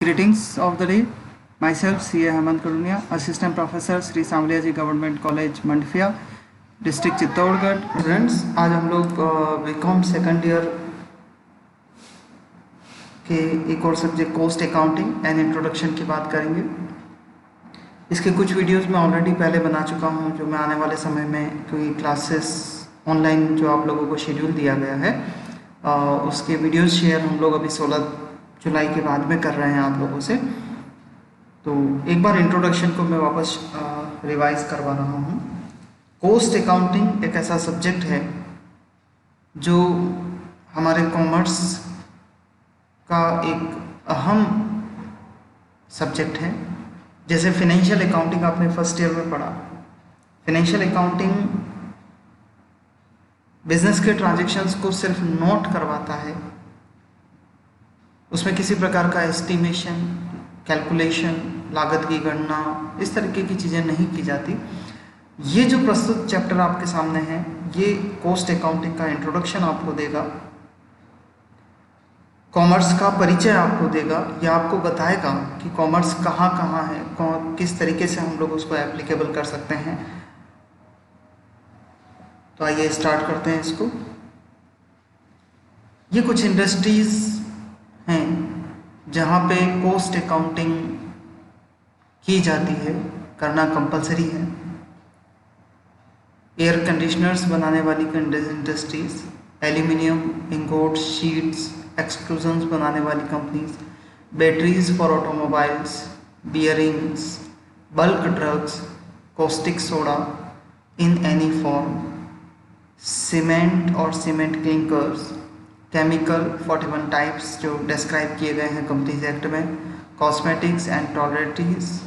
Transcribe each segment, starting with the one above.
Greetings of the day. Myself, C.A. Hemant Karunia, Assistant Professor, Sri Samvaliya Ji Government College, Mandfia, District Chittorgarh. Friends, आज हम लोग BCom second year के एक और subject cost accounting and introduction की बात करेंगे। इसके कुछ वीडियोस मैं ऑलरेडी पहले बना चुका हूं, जो मैं आने वाले समय में क्योंकि क्लासेस ऑनलाइन जो आप लोगों को शेड्यूल दिया गया है उसके वीडियोस शेयर हम लोग अभी 16 जुलाई के बाद में कर रहे हैं आप लोगों से। तो एक बार इंट्रोडक्शन को मैं वापस रिवाइज करवा रहा हूँ। कॉस्ट अकाउंटिंग एक ऐसा सब्जेक्ट है जो हमारे कॉमर्स का एक अहम सब्जेक्ट है। जैसे फिनेंशियल अकाउंटिंग आपने फर्स्ट ईयर में पढ़ा। फिनेंशियल अकाउंटिंग बिजनेस के ट्रांजैक्शंस को सिर्फ नोट करवाता है, उसमें किसी प्रकार का एस्टिमेशन, कैलकुलेशन, लागत की गणना, इस तरीके की चीज़ें नहीं की जाती। ये जो प्रस्तुत चैप्टर आपके सामने है, ये कॉस्ट अकाउंटिंग का इंट्रोडक्शन आपको देगा, कॉमर्स का परिचय आपको देगा, या आपको बताएगा कि कॉमर्स कहाँ कहाँ है, किस तरीके से हम लोग उसको एप्लीकेबल कर सकते हैं। तो आइए स्टार्ट करते हैं इसको। ये कुछ इंडस्ट्रीज हैं जहाँ पे कॉस्ट अकाउंटिंग की जाती है, करना कंपलसरी है। एयर कंडीशनर्स बनाने वाली industries, aluminium ingots, sheets, extrusions बनाने वाली companies, batteries for automobiles, bearings, bulk drugs, caustic soda in any form, cement और सीमेंट क्लिंकर्स, केमिकल 41 टाइप्स जो डिस्क्राइब किए गए हैं कंपनीज एक्ट में, cosmetics and toiletries,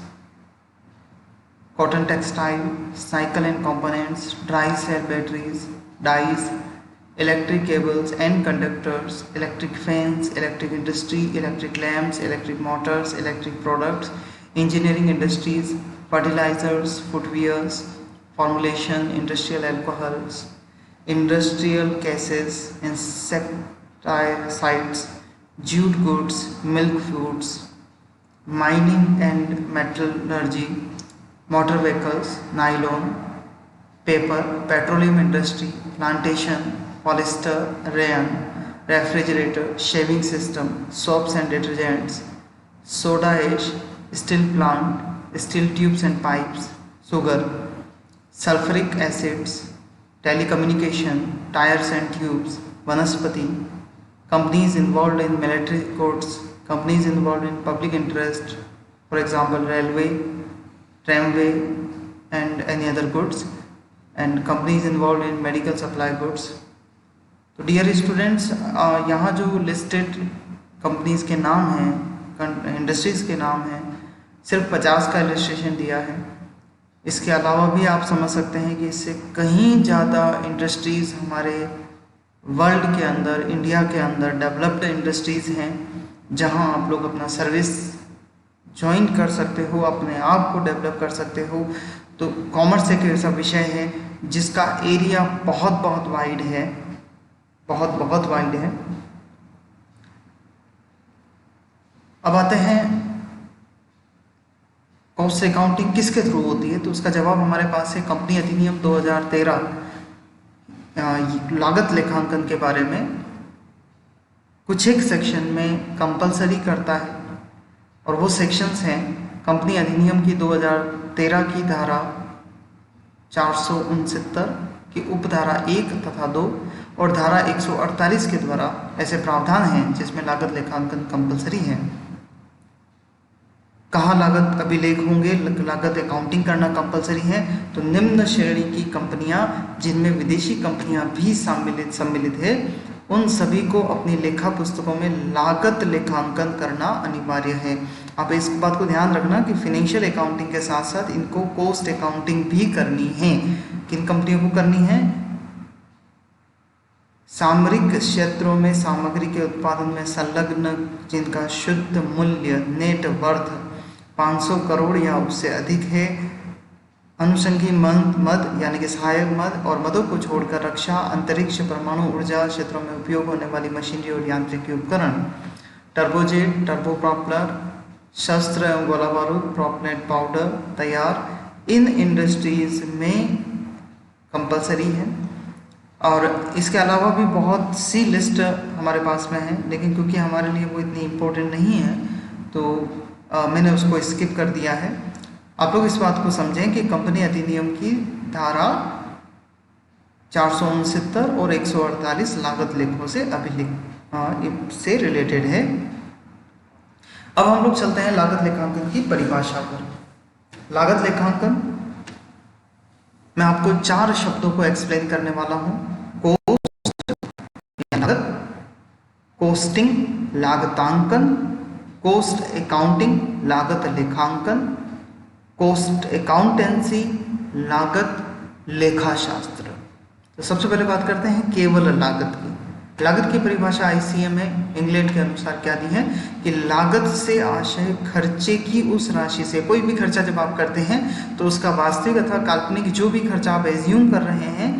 cotton textile, cycle and components, dry cell batteries, dyes, electric cables and conductors, electric fans, electric industry, electric lamps, electric motors, electric products, engineering industries, fertilisers, footwears, formulation, industrial alcohols, industrial gases, insecticides, jute goods, milk foods, mining and metallurgy, motor vehicles, nylon, paper, petroleum industry, plantation, polyester, rayon, refrigerator, shaving system, soaps and detergents, soda ash, steel plant, steel tubes and pipes, sugar, sulfuric acids, telecommunication, tires and tubes, vanaspati, companies involved in military courts, companies involved in public interest, for example railway, tramway and any other goods, and companies involved in medical supply goods. तो dear students, यहाँ जो listed companies के नाम हैं, industries के नाम हैं, सिर्फ 50 का इलस्ट्रेशन दिया है। इसके अलावा भी आप समझ सकते हैं कि इससे कहीं ज़्यादा इंडस्ट्रीज़ हमारे वर्ल्ड के अंदर, इंडिया के अंदर डेवलप्ड इंडस्ट्रीज़ हैं जहां आप लोग अपना सर्विस ज्वाइन कर सकते हो, अपने आप को डेवलप कर सकते हो। तो कॉमर्स एक ऐसा विषय है जिसका एरिया बहुत वाइड है, बहुत वाइड है। अब आते हैं कॉस्ट अकाउंटिंग किसके थ्रू होती है, तो उसका जवाब हमारे पास है कंपनी अधिनियम 2013 लागत लेखांकन के बारे में कुछ एक सेक्शन में कंपलसरी करता है, और वो सेक्शंस हैं कंपनी अधिनियम की 2013 की धारा 469 की उपधारा 1 तथा 2 और धारा 148 के द्वारा ऐसे प्रावधान हैं जिसमें लागत लेखांकन कंपलसरी है। कहाँ लागत अभिलेख होंगे, लागत अकाउंटिंग करना कंपलसरी है, तो निम्न श्रेणी की कंपनियां जिनमें विदेशी कंपनियां भी सम्मिलित है, उन सभी को अपनी लेखा पुस्तकों में लागत लेखांकन करना अनिवार्य है। आप इस बात को ध्यान रखना कि फिनेंशियल अकाउंटिंग के साथ साथ इनको कॉस्ट अकाउंटिंग भी करनी है। किन कंपनियों को करनी है? सामरिक क्षेत्रों में सामग्री के उत्पादन में संलग्न जिनका शुद्ध मूल्य नेट वर्थ 500 करोड़ या उससे अधिक है, अनुषंगी मद यानी कि सहायक मद और मदों को छोड़कर रक्षा, अंतरिक्ष, परमाणु ऊर्जा क्षेत्रों में उपयोग होने वाली मशीनरी और यांत्रिक उपकरण, टर्बोजेट, टर्बोप्रॉपलर, शस्त्र एवं गोला बारूद, प्रोपेनेंट पाउडर तैयार इन इंडस्ट्रीज में कंपलसरी है। और इसके अलावा भी बहुत सी लिस्ट हमारे पास में है, लेकिन क्योंकि हमारे लिए वो इतनी इम्पोर्टेंट नहीं है तो मैंने उसको स्किप कर दिया है। आप लोग इस बात को समझें कि कंपनी अधिनियम की धारा 469 और 148 लागत लेखों से अभिलेख से रिलेटेड है। अब हम लोग चलते हैं लागत लेखांकन की परिभाषा पर। लागत लेखांकन मैं आपको 4 शब्दों को एक्सप्लेन करने वाला हूं। लागत, कोस्टिंग लागतांकन, कोस्ट अकाउंटिंग लागत लेखांकन, कोस्ट अकाउंटेंसी लागत लेखाशास्त्र। तो सबसे पहले बात करते हैं केवल लागत की। लागत की परिभाषा आईसीएम में इंग्लैंड के अनुसार क्या दी है कि लागत से आशय खर्चे की उस राशि से, कोई भी खर्चा जब आप करते हैं तो उसका वास्तविक अथवा काल्पनिक जो भी खर्चा आप एज्यूम कर रहे हैं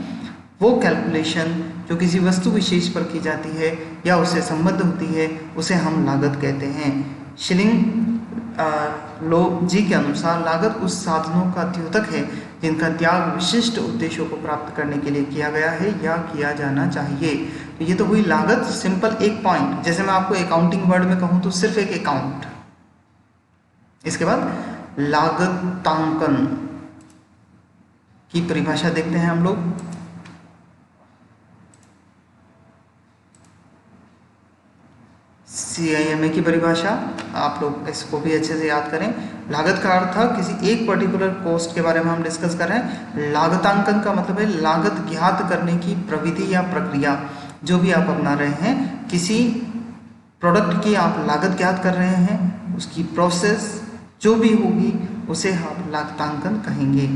वो कैलकुलेशन जो किसी वस्तु विशेष पर की जाती है या उससे संबद्ध होती है उसे हम लागत कहते हैं। शिलिंग लो जी के अनुसार लागत उस साधनों का द्योतक है जिनका त्याग विशिष्ट उद्देश्यों को प्राप्त करने के लिए किया गया है या किया जाना चाहिए। तो ये तो हुई लागत, सिंपल एक पॉइंट। जैसे मैं आपको अकाउंटिंग वर्ड में कहूँ तो सिर्फ एक अकाउंट। इसके बाद लागतांकन की परिभाषा देखते हैं हम लोग। CIMA की परिभाषा आप लोग इसको भी अच्छे से याद करें। लागत का अर्थ था किसी एक पर्टिकुलर कॉस्ट के बारे में हम डिस्कस कर रहे हैं। लागतांकन का मतलब है लागत ज्ञात करने की प्रविधि या प्रक्रिया जो भी आप अपना रहे हैं। किसी प्रोडक्ट की आप लागत ज्ञात कर रहे हैं, उसकी प्रोसेस जो भी होगी उसे आप लागतांकन कहेंगे।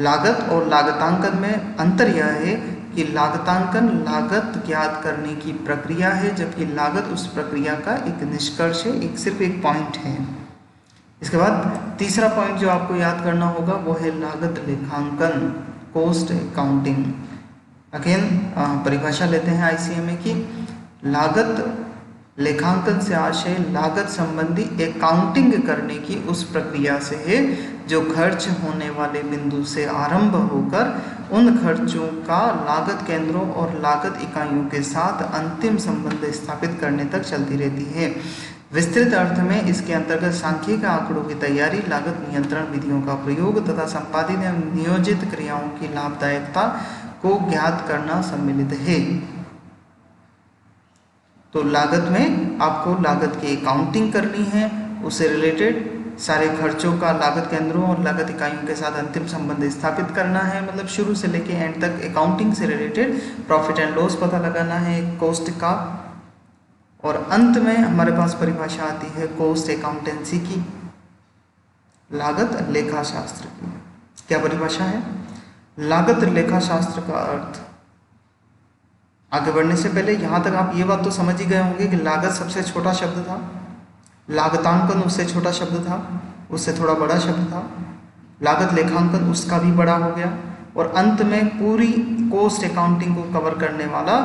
लागत और लागतांकन में अंतर यह है कि लागतांकन लागत ज्ञात करने की प्रक्रिया है, जबकि लागत उस प्रक्रिया का एक निष्कर्ष है, सिर्फ एक पॉइंट है। इसके बाद तीसरा पॉइंट जो आपको याद करना होगा वो है लागत लेखांकन, कॉस्ट अकाउंटिंग। अगेन परिभाषा लेते हैं आईसीएमए की। लागत लेखांकन से आशय लागत संबंधी अकाउंटिंग करने की उस प्रक्रिया से है जो खर्च होने वाले बिंदु से आरंभ होकर उन खर्चों का लागत केंद्रों और लागत इकाइयों के साथ अंतिम संबंध स्थापित करने तक चलती रहती है। विस्तृत अर्थ में इसके अंतर्गत सांख्यिक आंकड़ों की तैयारी, लागत नियंत्रण विधियों का प्रयोग तथा संपादित एवं नियोजित क्रियाओं की लाभदायकता को ज्ञात करना सम्मिलित है। तो लागत में आपको लागत की अकाउंटिंग करनी है, उससे रिलेटेड सारे खर्चों का लागत केंद्रों और लागत इकाइयों के साथ अंतिम संबंध स्थापित करना है, मतलब शुरू से लेके एंड तक अकाउंटिंग से रिलेटेड प्रॉफिट एंड लॉस पता लगाना है कॉस्ट का। और अंत में हमारे पास परिभाषा आती है कॉस्ट अकाउंटेंसी की, लागत लेखाशास्त्र की। क्या परिभाषा है? लागत लेखाशास्त्र का अर्थ, आगे बढ़ने से पहले यहाँ तक आप ये बात तो समझ ही गए होंगे कि लागत सबसे छोटा शब्द था, लागतांकन उससे छोटा शब्द था, उससे थोड़ा बड़ा शब्द था, लागत लेखांकन उसका भी बड़ा हो गया, और अंत में पूरी कॉस्ट अकाउंटिंग को कवर करने वाला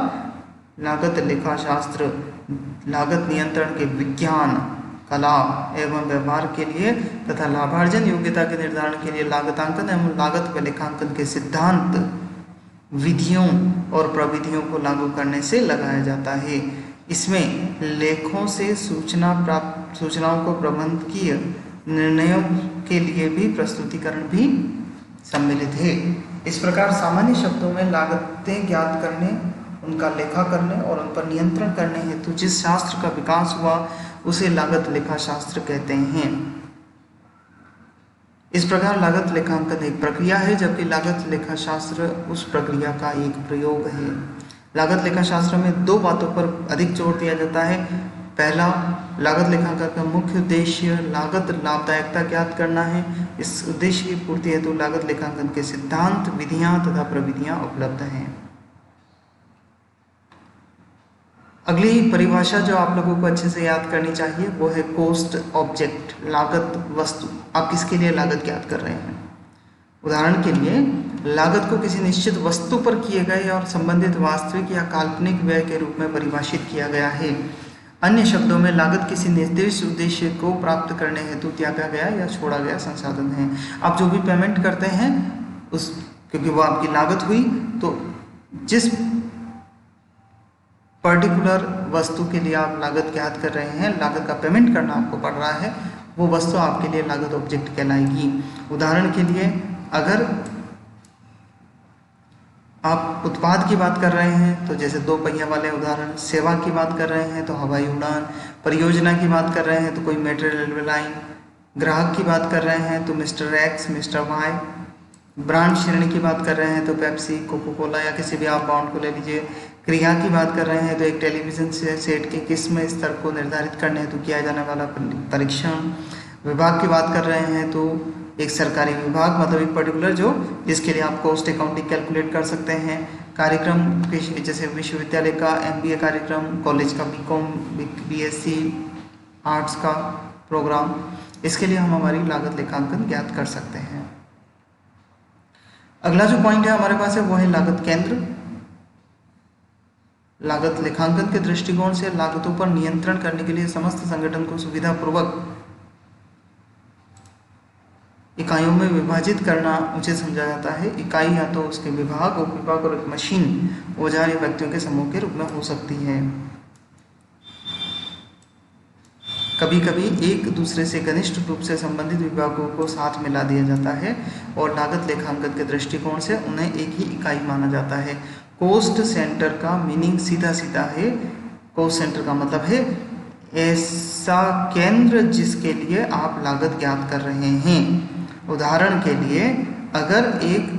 लागत लेखाशास्त्र लागत नियंत्रण के विज्ञान, कला एवं व्यवहार के लिए तथा लाभार्जन योग्यता के निर्धारण के लिए लागतांकन एवं लागत व लेखांकन के सिद्धांत, विधियों और प्रविधियों को लागू करने से लगाया जाता है। इसमें लेखों से सूचनाओं को प्रबंधकीय निर्णयों के लिए भी प्रस्तुतिकरण भी सम्मिलित है। इस प्रकार सामान्य शब्दों में लागतें ज्ञात करने, उनका लेखा करने और उन पर नियंत्रण करने हेतु जिस शास्त्र का विकास हुआ उसे लागत लेखाशास्त्र कहते हैं। इस प्रकार लागत लेखांकन एक प्रक्रिया है, जबकि लागत लेखाशास्त्र उस प्रक्रिया का एक प्रयोग है। लागत लेखाशास्त्र में 2 बातों पर अधिक जोर दिया जाता है। पहला, लागत लेखांकन का मुख्य उद्देश्य लागत लाभदायकता ज्ञात करना है। इस उद्देश्य की पूर्ति हेतु लागत लेखांकन के सिद्धांत, विधियां तथा प्रविधियां उपलब्ध हैं। अगली परिभाषा जो आप लोगों को अच्छे से याद करनी चाहिए वो है कॉस्ट ऑब्जेक्ट, लागत वस्तु। आप किसके लिए लागत ज्ञात कर रहे हैं? उदाहरण के लिए, लागत को किसी निश्चित वस्तु पर किए गए और संबंधित वास्तविक या काल्पनिक व्यय के रूप में परिभाषित किया गया है। अन्य शब्दों में लागत किसी निर्दिष्ट उद्देश्य को प्राप्त करने हेतु त्यागा गया या छोड़ा गया संसाधन है। आप जो भी पेमेंट करते हैं उस, क्योंकि वो आपकी लागत हुई, तो जिस पर्टिकुलर वस्तु के लिए आप लागत ज्ञात कर रहे हैं, लागत का पेमेंट करना आपको पड़ रहा है, वो वस्तु आपके लिए लागत ऑब्जेक्ट कहलाएगी। उदाहरण के लिए अगर आप उत्पाद की बात कर रहे हैं तो जैसे 2 पहिया वाले उदाहरण, सेवा की बात कर रहे हैं तो हवाई उड़ान, परियोजना की बात कर रहे हैं तो कोई मेट्रो रेलवे लाइन, ग्राहक की बात कर रहे हैं तो mister X, mister Y, brand श्रेणी की बात कर रहे हैं तो पेप्सी, कोको कोला या किसी भी आप ब्रांड को ले लीजिए। क्रिया की बात कर रहे हैं तो एक टेलीविजन सेट के किस्म स्तर को निर्धारित करने हेतु किया जाने वाला परीक्षण। विभाग की बात कर रहे हैं तो एक सरकारी विभाग, मतलब एक पर्टिकुलर जो जिसके लिए आप कॉस्ट अकाउंटिंग कैलकुलेट कर सकते हैं। कार्यक्रम जैसे विश्वविद्यालय का MBA कार्यक्रम, कॉलेज का BCom BSc आर्ट्स का प्रोग्राम, इसके लिए हम हमारी लागत लेखांकन ज्ञात कर सकते हैं। अगला जो पॉइंट है हमारे पास है वो है लागत केंद्र। लागत लेखांकन के दृष्टिकोण से लागतों पर नियंत्रण करने के लिए समस्त संगठन को सुविधापूर्वक इकाइयों में विभाजित करना उचित समझा जाता है। इकाई या तो उसके विभाग, उपविभाग और एक मशीन, औजार या व्यक्तियों के समूह के रूप में हो सकती है। कभी कभी एक दूसरे से घनिष्ठ रूप से संबंधित विभागों को साथ मिला दिया जाता है और लागत लेखांकन के दृष्टिकोण से उन्हें एक ही इकाई माना जाता है। कॉस्ट सेंटर का मीनिंग सीधा सीधा है, कॉस्ट सेंटर का मतलब है ऐसा केंद्र जिसके लिए आप लागत ज्ञात कर रहे हैं। उदाहरण के लिए अगर एक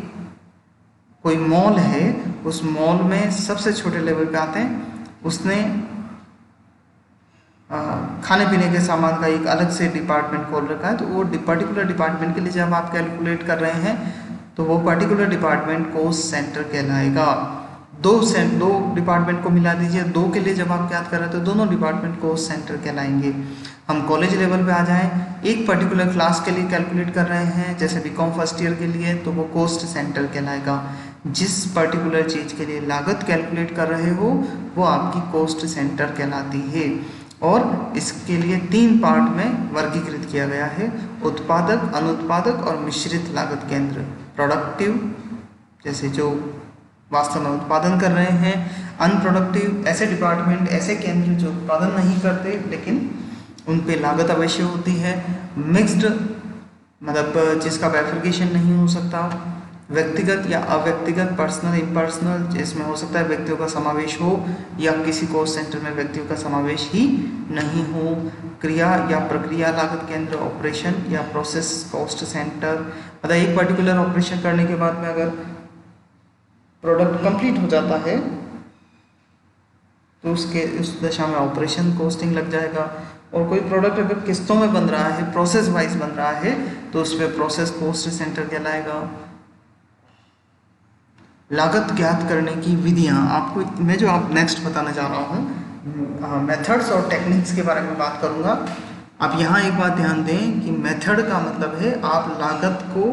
कोई मॉल है, उस मॉल में सबसे छोटे लेवल पे आते हैं, उसने खाने पीने के सामान का एक अलग से डिपार्टमेंट खोल रखा है, तो वो पर्टिकुलर डिपार्टमेंट के लिए जब आप कैलकुलेट कर रहे हैं तो वो पर्टिकुलर डिपार्टमेंट कॉस्ट सेंटर कहलाएगा। दो डिपार्टमेंट को मिला दीजिए, 2 के लिए जब आप ज्ञात कर रहे हैं तो दोनों डिपार्टमेंट कॉस्ट सेंटर कहलाएंगे। हम कॉलेज लेवल पे आ जाएं, एक पर्टिकुलर क्लास के लिए कैलकुलेट कर रहे हैं, जैसे BCom फर्स्ट ईयर के लिए, तो वो कॉस्ट सेंटर कहलाएगा। जिस पर्टिकुलर चीज़ के लिए लागत कैलकुलेट कर रहे हो वो आपकी कॉस्ट सेंटर कहलाती है। और इसके लिए 3 पार्ट में वर्गीकृत किया गया है: उत्पादक, अनुत्पादक और मिश्रित लागत केंद्र। प्रोडक्टिव, जैसे जो वास्तव में उत्पादन कर रहे हैं। अनप्रोडक्टिव, ऐसे डिपार्टमेंट, ऐसे केंद्र जो उत्पादन नहीं करते लेकिन उन पे लागत अवश्य होती है। मिक्स्ड, मतलब जिसका बाइफर्केशन नहीं हो सकता। व्यक्तिगत या अव्यक्तिगत, पर्सनल, इम्पर्सनल, जिसमें हो सकता है व्यक्तियों का समावेश हो या किसी कॉस्ट सेंटर में व्यक्तियों का समावेश ही नहीं हो। क्रिया या प्रक्रिया लागत केंद्र, ऑपरेशन या प्रोसेस कॉस्ट सेंटर, मतलब एक पर्टिकुलर ऑपरेशन करने के बाद में अगर प्रोडक्ट कंप्लीट हो जाता है तो उस दशा में ऑपरेशन कॉस्टिंग लग जाएगा। और कोई प्रोडक्ट अगर किस्तों में बन रहा है, प्रोसेस वाइज बन रहा है, तो उसमें प्रोसेस कॉस्ट सेंटर कहलाएगा। लागत ज्ञात करने की विधियां, आपको मैं जो आप नेक्स्ट बताने जा रहा हूँ, मेथड्स और टेक्निक्स के बारे में बात करूँगा। आप यहाँ एक बात ध्यान दें कि मेथड का मतलब है आप लागत को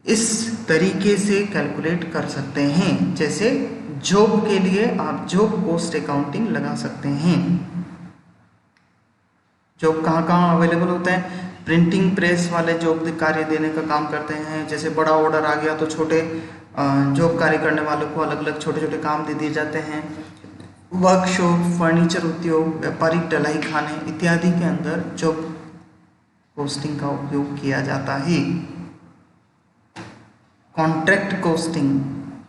इस तरीके से कैलकुलेट कर सकते हैं। जैसे जॉब के लिए आप जॉब कॉस्ट अकाउंटिंग लगा सकते हैं। जॉब कहाँ कहाँ अवेलेबल होता है? प्रिंटिंग प्रेस वाले जॉब कार्य देने का काम करते हैं। जैसे बड़ा ऑर्डर आ गया तो छोटे जॉब कार्य करने वालों को अलग अलग छोटे छोटे काम दे दिए जाते हैं। वर्कशॉप, फर्नीचर उद्योग, व्यापारिक ढलाई खाने इत्यादि के अंदर जॉब कॉस्टिंग का उपयोग किया जाता है। कॉन्ट्रैक्ट कॉस्टिंग,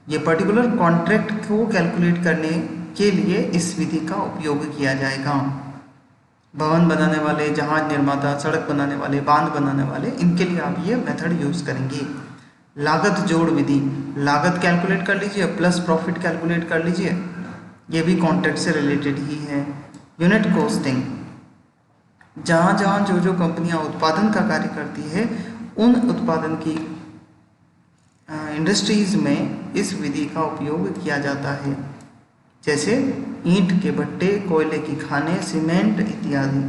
ये पर्टिकुलर कॉन्ट्रैक्ट को कैलकुलेट करने के लिए इस विधि का उपयोग किया जाएगा। भवन बनाने वाले, जहाज निर्माता, सड़क बनाने वाले, बांध बनाने वाले, इनके लिए आप ये मेथड यूज करेंगे। लागत जोड़ विधि, लागत कैलकुलेट कर लीजिए प्लस प्रॉफिट कैलकुलेट कर लीजिए, ये भी कॉन्ट्रैक्ट से रिलेटेड ही है। यूनिट कॉस्टिंग, जहाँ जहाँ जो जो कंपनियाँ उत्पादन का कार्य करती है उन उत्पादन की इंडस्ट्रीज में इस विधि का उपयोग किया जाता है। जैसे ईंट के भट्टे, कोयले की खानें, सीमेंट इत्यादि।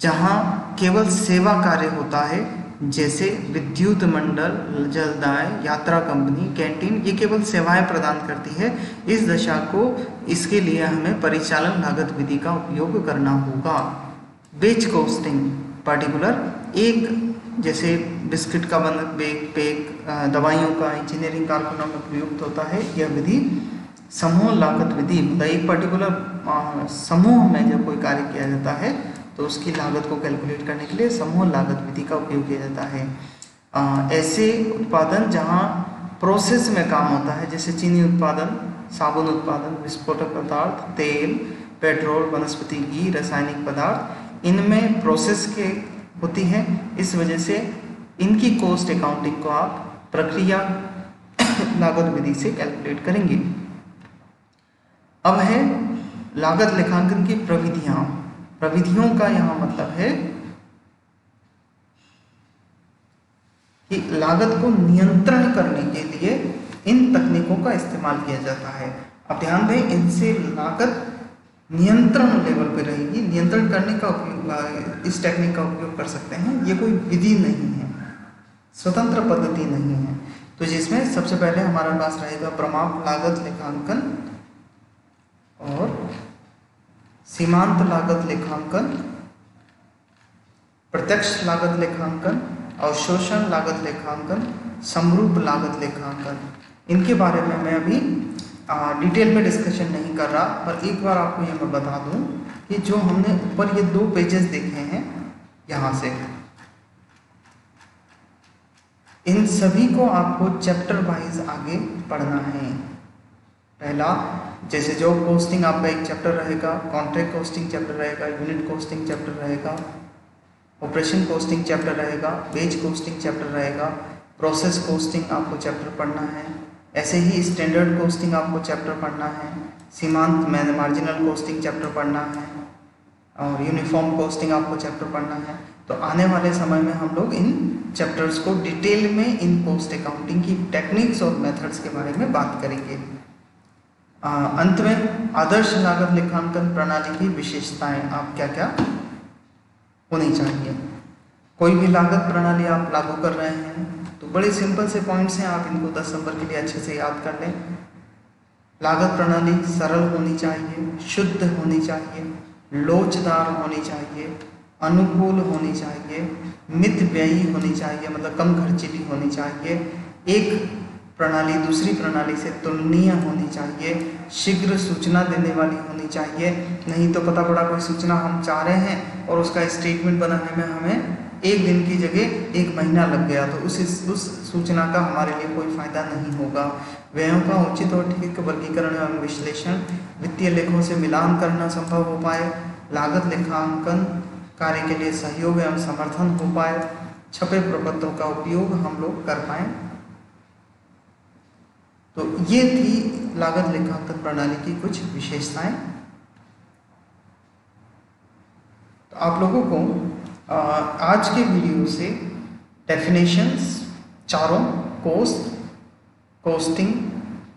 जहाँ केवल सेवा कार्य होता है जैसे विद्युत मंडल, जलदाय, यात्रा कंपनी, कैंटीन, ये केवल सेवाएं प्रदान करती है। इस दशा को, इसके लिए हमें परिचालन लागत विधि का उपयोग करना होगा। बेच कॉस्टिंग पर्टिकुलर एक, जैसे बिस्किट का बन पैक, दवाइयों का इंजीनियरिंग कारखानों में प्रयुक्त होता है, यह विधि समूह लागत विधि, मतलब एक पर्टिकुलर समूह में जब कोई कार्य किया जाता है तो उसकी लागत को कैलकुलेट करने के लिए समूह लागत विधि का उपयोग किया जाता है। ऐसे उत्पादन जहां प्रोसेस में काम होता है, जैसे चीनी उत्पादन, साबुन उत्पादन, विस्फोटक पदार्थ, तेल, पेट्रोल, वनस्पति घी, रासायनिक पदार्थ, इनमें प्रोसेस के होती है। इस वजह से इनकी कॉस्ट अकाउंटिंग को आप प्रक्रिया लागत विधि से कैलकुलेट करेंगे। अब है लागत लेखांकन की प्रविधियां। प्रविधियों का यहाँ मतलब है कि लागत को नियंत्रण करने के लिए इन तकनीकों का इस्तेमाल किया जाता है। अब ध्यान दें, इनसे लागत नियंत्रण लेवल पे रहेगी। नियंत्रण करने का उपयोग, इस टेक्निक का उपयोग कर सकते हैं। ये कोई विधि नहीं है, स्वतंत्र पद्धति नहीं है। तो जिसमें सबसे पहले हमारे पास रहेगा प्रमाप लागत लेखांकन और सीमांत लागत लेखांकन, प्रत्यक्ष लागत लेखांकन, अवशोषण लागत लेखांकन, समरूप लागत लेखांकन। इनके बारे में मैं अभी डिटेल में डिस्कशन नहीं कर रहा, पर एक बार आपको ये मैं बता दूं कि जो हमने ऊपर ये 2 पेजेस देखे हैं यहाँ से, इन सभी को आपको चैप्टर वाइज आगे पढ़ना है। पहला, जैसे जॉब कॉस्टिंग आपका एक चैप्टर रहेगा, कॉन्ट्रैक्ट कॉस्टिंग चैप्टर रहेगा, यूनिट कॉस्टिंग चैप्टर रहेगा, ऑपरेशन कॉस्टिंग चैप्टर रहेगा, वेज कॉस्टिंग चैप्टर रहेगा, प्रोसेस कॉस्टिंग आपको चैप्टर पढ़ना है। ऐसे ही स्टैंडर्ड कॉस्टिंग आपको चैप्टर पढ़ना है, सीमांत मार्जिनल कॉस्टिंग चैप्टर पढ़ना है और यूनिफॉर्म कॉस्टिंग आपको चैप्टर पढ़ना है। तो आने वाले समय में हम लोग इन चैप्टर्स को डिटेल में इन कॉस्ट अकाउंटिंग की टेक्निक्स और मेथड्स के बारे में बात करेंगे। अंत में आदर्श लागत लेखांकन प्रणाली की विशेषताएं, आप क्या क्या होनी चाहिए। कोई भी लागत प्रणाली आप लागू कर रहे हैं तो बड़े सिंपल से पॉइंट्स हैं, आप इनको 10 नंबर के लिए अच्छे से याद कर लें। लागत प्रणाली सरल होनी चाहिए, शुद्ध होनी चाहिए, लोचदार होनी चाहिए, अनुकूल होनी चाहिए, मित व्ययी होनी चाहिए, मतलब कम खर्चीली होनी चाहिए, एक प्रणाली दूसरी प्रणाली से तुलनीय होनी चाहिए, शीघ्र सूचना देने वाली होनी चाहिए। नहीं तो पता पड़ा कोई सूचना हम चाह रहे हैं और उसका स्टेटमेंट बनाने में हमें 1 दिन की जगह 1 महीना लग गया, तो उस सूचना का हमारे लिए कोई फायदा नहीं होगा। व्ययों का उचित और ठीक वर्गीकरण एवं विश्लेषण, वित्तीय लेखों से मिलान करना संभव हो पाए, लागत लेखांकन कार्य के लिए सहयोग एवं समर्थन हो पाए, छपे प्रपत्रों का उपयोग हम लोग कर पाए। तो ये थी लागत लेखांकन प्रणाली की कुछ विशेषताएं। तो आप लोगों को आज के वीडियो से डेफिनेशंस चारों, cost, costing,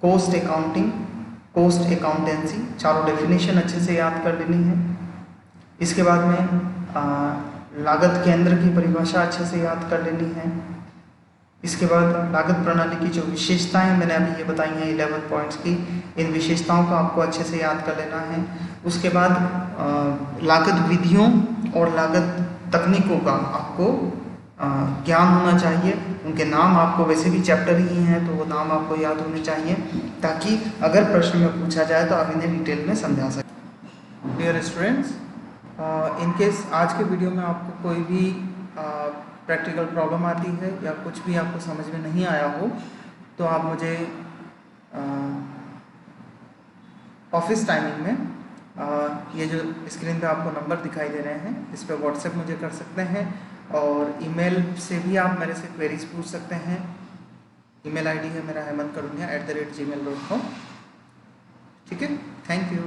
cost accounting, cost accountancy, चारों डेफिनेशन अच्छे से याद कर लेनी है। इसके बाद में लागत केंद्र की परिभाषा अच्छे से याद कर लेनी है। इसके बाद लागत प्रणाली की जो विशेषताएं मैंने अभी ये बताई हैं 11 पॉइंट्स की, इन विशेषताओं को आपको अच्छे से याद कर लेना है। उसके बाद लागत विधियों और लागत तकनीकों का आपको ज्ञान होना चाहिए। उनके नाम आपको वैसे भी चैप्टर ही हैं तो वो नाम आपको याद होने चाहिए, ताकि अगर प्रश्न में पूछा जाए तो आप इन्हें डिटेल में समझा सकें। डियर स्टूडेंट्स, इनकेस आज के वीडियो में आपको कोई भी प्रैक्टिकल प्रॉब्लम आती है या कुछ भी आपको समझ में नहीं आया हो तो आप मुझे ऑफिस टाइमिंग में ये जो स्क्रीन पे आपको नंबर दिखाई दे रहे हैं इस पे व्हाट्सएप मुझे कर सकते हैं, और ईमेल से भी आप मेरे से क्वेरीज पूछ सकते हैं। ईमेल आईडी है मेरा hemankarunia@gmail.com। ठीक है, थैंक यू।